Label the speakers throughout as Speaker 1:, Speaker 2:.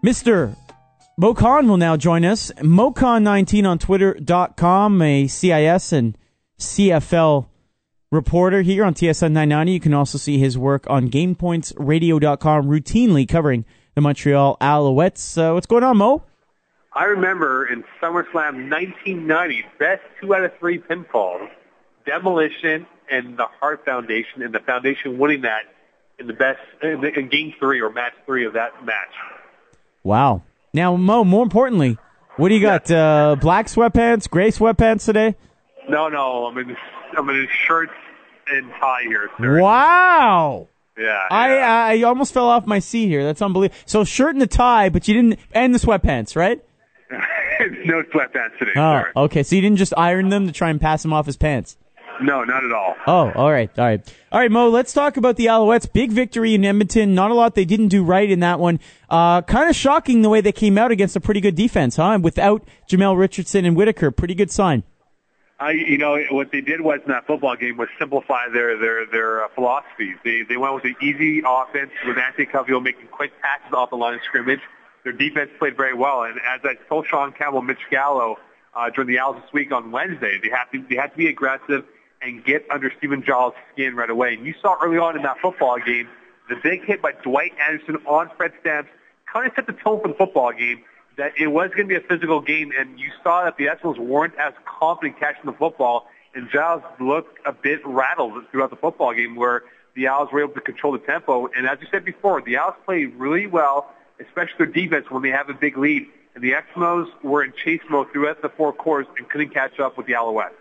Speaker 1: Mr. Moe Khan will now join us. Moe Khan 19 on Twitter.com, a CIS and CFL reporter here on TSN 990. You can also see his work on GamePointsRadio.com, routinely covering the Montreal Alouettes. What's going on, Mo?
Speaker 2: I remember in SummerSlam 1990, best 2 out of 3 pinfalls, Demolition and the Hart Foundation, and the Foundation winning that in Game 3 or Match 3 of that match.
Speaker 1: Wow. Now, Mo, more importantly, what do you got? Black sweatpants, gray sweatpants today?
Speaker 2: No, I'm in shirts and tie here, sir.
Speaker 1: Wow.
Speaker 2: Yeah.
Speaker 1: I almost fell off my seat here. That's unbelievable. So shirt and the tie, but you didn't, and the sweatpants, right?
Speaker 2: No sweatpants today,
Speaker 1: oh,
Speaker 2: sir.
Speaker 1: Okay, so you didn't just iron them to try and pass them off as pants?
Speaker 2: No, not at all.
Speaker 1: Oh, all right, Mo, let's talk about the Alouettes. Big victory in Edmonton. Not a lot they didn't do right in that one. Kind of shocking the way they came out against a pretty good defense, huh? Without Jamel Richardson and Whitaker. Pretty good sign.
Speaker 2: What they did was in that football game was simplify their philosophies. They went with an easy offense with Anthony Calvillo making quick passes off the line of scrimmage. Their defense played very well, and as I told Sean Campbell, Mitch Gallo during the Owls this week on Wednesday, they had to be aggressive and get under Stephen Giles' skin right away. And you saw early on in that football game, the big hit by Dwight Anderson on Fred Stamps kind of set the tone for the football game, that it was going to be a physical game, and you saw that the Eskimos weren't as confident catching the football, and Giles looked a bit rattled throughout the football game where the Owls were able to control the tempo. And as you said before, the Owls played really well, especially their defense when they have a big lead, and the Eskimos were in chase mode throughout the 4 quarters and couldn't catch up with the Alouettes.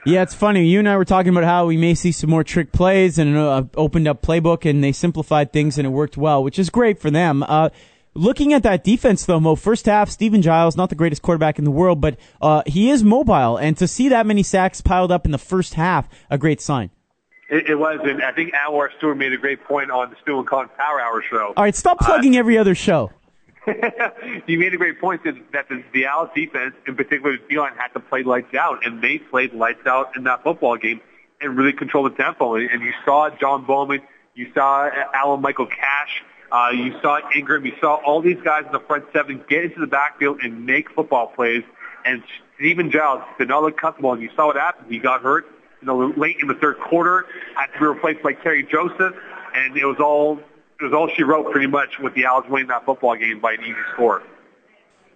Speaker 1: Yeah, it's funny. You and I were talking about how we may see some more trick plays and an opened up playbook, and they simplified things and it worked well, which is great for them. Looking at that defense, though, Mo, first half, Stephen Giles, not the greatest quarterback in the world, but he is mobile, and to see that many sacks piled up in the first half, a great sign.
Speaker 2: It was, and I think Anwar Stewart made a great point on the Stu and Khan Power Hour show.
Speaker 1: All right, stop plugging every other show.
Speaker 2: He made a great point that the Owls defense, in particular, Dion had to play lights out, and they played lights out in that football game and really controlled the tempo. And you saw John Bowman, you saw Alan Michael Cash, you saw Ingram, you saw all these guys in the front seven get into the backfield and make football plays. And Stephen Giles did not look comfortable, and you saw what happened. He got hurt late in the third quarter, had to be replaced by Terry Joseph, and it was all she wrote pretty much with the Owls winning that football game by an easy score.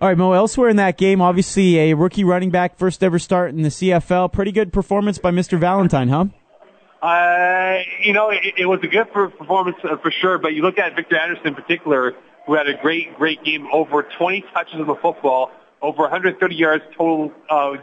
Speaker 1: All right, Mo, elsewhere in that game, obviously a rookie running back, first ever start in the CFL. Pretty good performance by Mr. Valentine, huh?
Speaker 2: It was a good performance for sure, but you look at Victor Anderson in particular, who had a great game, over 20 touches of the football, over 130 yards total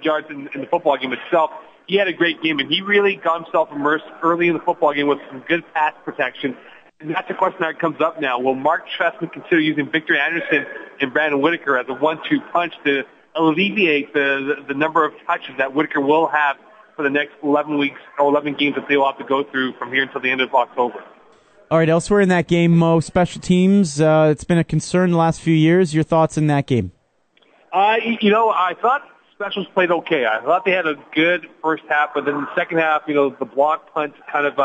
Speaker 2: yards in the football game itself. He had a great game, and he really got himself immersed early in the football game with some good pass protection. And that's the question that comes up now. Will Mark Trestman consider using Victor Anderson and Brandon Whitaker as a 1-2 punch to alleviate the number of touches that Whitaker will have for the next 11 weeks or 11 games that they will have to go through from here until the end of October?
Speaker 1: All right, elsewhere in that game, Mo, special teams, it's been a concern the last few years. Your thoughts in that game?
Speaker 2: I thought specials played okay. I thought they had a good first half, but then the second half, the block punt kind of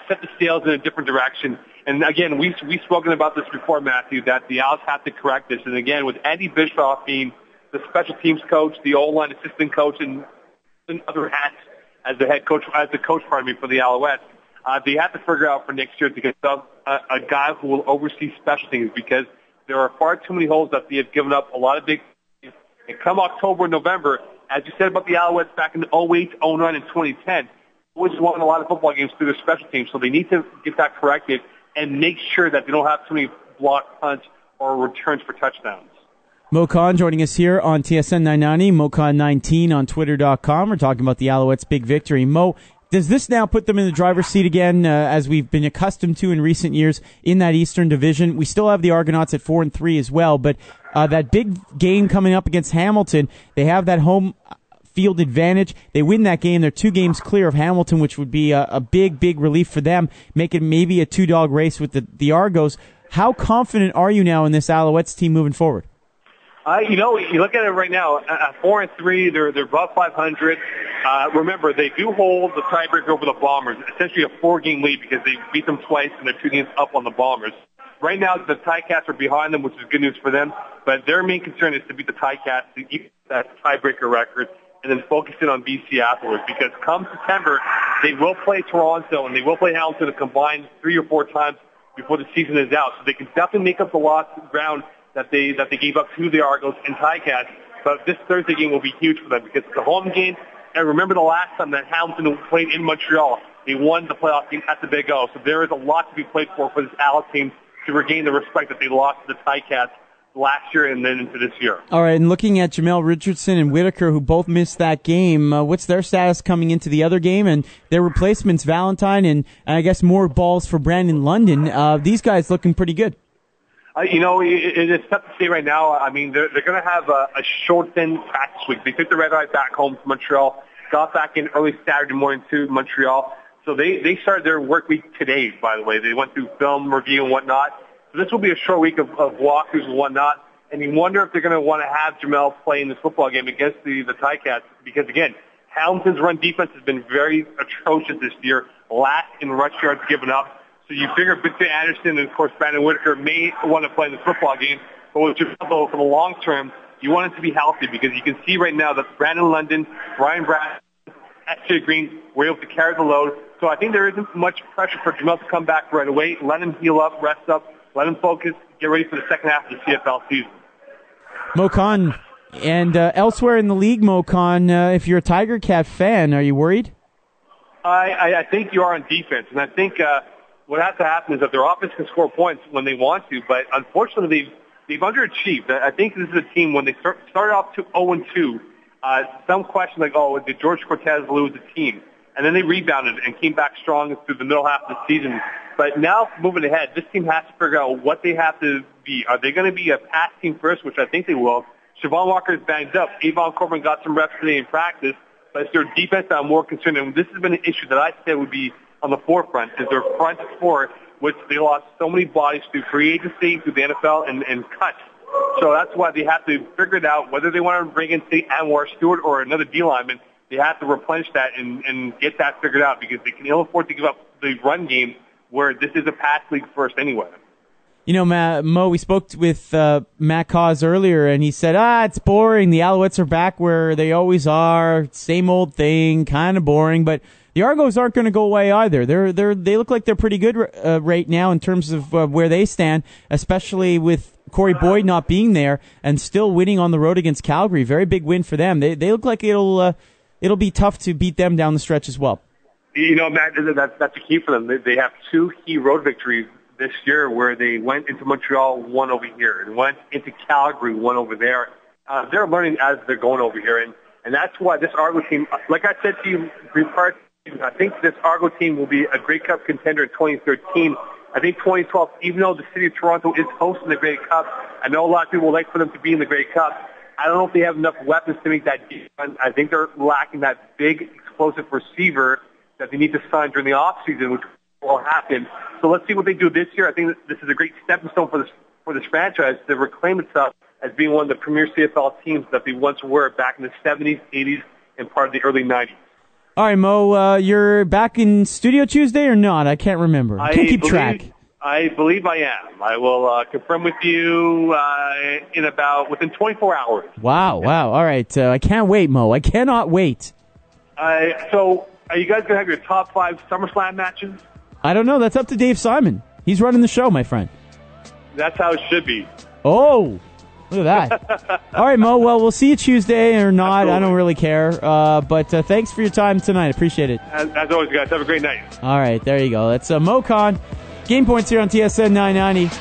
Speaker 2: set the sails in a different direction. And again, we've spoken about this before, Matthew, that the Owls have to correct this. And again, with Andy Bischoff being the special teams coach, the O-line assistant coach, and other hats as the coach for the Alouettes, they have to figure out for next year to get a guy who will oversee special teams, because there are far too many holes that they have given up a lot of big. And come October and November, as you said about the Alouettes back in 08, 09, and 2010, always won a lot of football games through their special teams, so they need to get that corrected and make sure that they don't have too many block punts or returns for touchdowns.
Speaker 1: Moe Khan joining us here on TSN 990, Moe Khan 19 on Twitter.com. We're talking about the Alouettes' big victory. Mo, does this now put them in the driver's seat again, as we've been accustomed to in recent years in that Eastern Division? We still have the Argonauts at 4-3 as well, but that big game coming up against Hamilton, they have that home field advantage. They win that game. They're 2 games clear of Hamilton, which would be a big, big relief for them, make it maybe a 2-dog race with the Argos. How confident are you now in this Alouettes team moving forward?
Speaker 2: You look at it right now, at 4-3, they're above 500. Remember, they do hold the tiebreaker over the Bombers, essentially a 4-game lead because they beat them twice and they're 2 games up on the Bombers. right now the Ticats are behind them, which is good news for them. But their main concern is to beat the Ticats to keep that tiebreaker record, and then focus in on BC afterwards. Because come September, they will play Toronto and they will play Hamilton a combined 3 or 4 times before the season is out. So they can definitely make up the lost ground that they gave up to the Argos and Ticats. But this Thursday game will be huge for them because it's a home game. And remember the last time that Hamilton played in Montreal, they won the playoff game at the Big O. So there is a lot to be played for this Alouettes team to regain the respect that they lost to the Ticats last year and then into this year.
Speaker 1: All right, and looking at Jamel Richardson and Whitaker, who both missed that game, what's their status coming into the other game? And their replacements, Valentine, and I guess more balls for Brandon London. These guys looking pretty good.
Speaker 2: It is tough to say right now. I mean, they're going to have a short-thin practice week. They took the Red Eye back home to Montreal, got back in early Saturday morning to Montreal. So they started their work week today, by the way. They went through film review and whatnot. So this will be a short week of walkthroughs and whatnot. And you wonder if they're going to want to have Jamel play in this football game against the Ticats. Because, again, Hamilton's run defense has been very atrocious this year. Last in rush yards given up. So you figure Victor Anderson and, of course, Brandon Whitaker may want to play in this football game. But with Jamel, for the long term, you want it to be healthy because you can see right now that Brandon London, Brian Brown, SJ Green were able to carry the load. So I think there isn't much pressure for Jamel to come back right away. Let him heal up, rest up, let him focus, get ready for the second half of the CFL season.
Speaker 1: Moe Khan, and elsewhere in the league, Moe Khan, if you're a Tiger Cat fan, are you worried?
Speaker 2: I think you are on defense, and I think what has to happen is that their offense can score points when they want to, but unfortunately they've underachieved. I think this is a team, when they started off 0-2, some question like, did George Cortez lose the team? And then they rebounded and came back strong through the middle half of the season. But now, moving ahead, this team has to figure out what they have to be. Are they going to be a pass team first, which I think they will? Siobhan Walker is banged up. Avon Corbin got some reps today in practice, but it's their defense that I'm more concerned. And this has been an issue that I said would be on the forefront, is their front four, which they lost so many bodies through free agency, through the NFL, and cuts. So that's why they have to figure it out, whether they want to bring in, say, Anwar Stewart or another D lineman. They have to replenish that and get that figured out because they can ill afford to give up the run game where this is a pass league first anyway.
Speaker 1: You know, Mo, we spoke with Matt Cause earlier, and he said, it's boring. The Alouettes are back where they always are. Same old thing, kind of boring. But the Argos aren't going to go away either. They look like they're pretty good right now in terms of where they stand, especially with Corey Boyd not being there and still winning on the road against Calgary. Very big win for them. They look like it'll be tough to beat them down the stretch as well.
Speaker 2: You know, Matt, that's the key for them. They have 2 key road victories this year where they went into Montreal, one over here, and went into Calgary, one over there. They're learning as they're going over here, and that's why this Argo team, like I said to you, I think this Argo team will be a Grey Cup contender in 2013. I think 2012, even though the city of Toronto is hosting the Grey Cup, I know a lot of people would like for them to be in the Grey Cup. I don't know if they have enough weapons to make that deep run. I think they're lacking that big, explosive receiver that they need to sign during the offseason, which will happen. So let's see what they do this year. I think this is a great stepping stone for this franchise to reclaim itself as being one of the premier CFL teams that they once were back in the 70s, 80s, and part of the early 90s.
Speaker 1: All right, Mo, you're back in studio Tuesday or not? I can't remember. I can't keep track.
Speaker 2: I believe I am. I will confirm with you within 24 hours.
Speaker 1: Wow. All right. I can't wait, Mo. I cannot wait.
Speaker 2: So are you guys going to have your top 5 SummerSlam matches?
Speaker 1: I don't know. That's up to Dave Simon. He's running the show, my friend.
Speaker 2: That's how it should be.
Speaker 1: Oh, look at that. All right, Mo. Well, we'll see you Tuesday or not. Absolutely. I don't really care. But thanks for your time tonight. Appreciate it.
Speaker 2: As always, guys. Have a great night.
Speaker 1: All right. There you go. That's Moe Khan. Game Points here on TSN 990.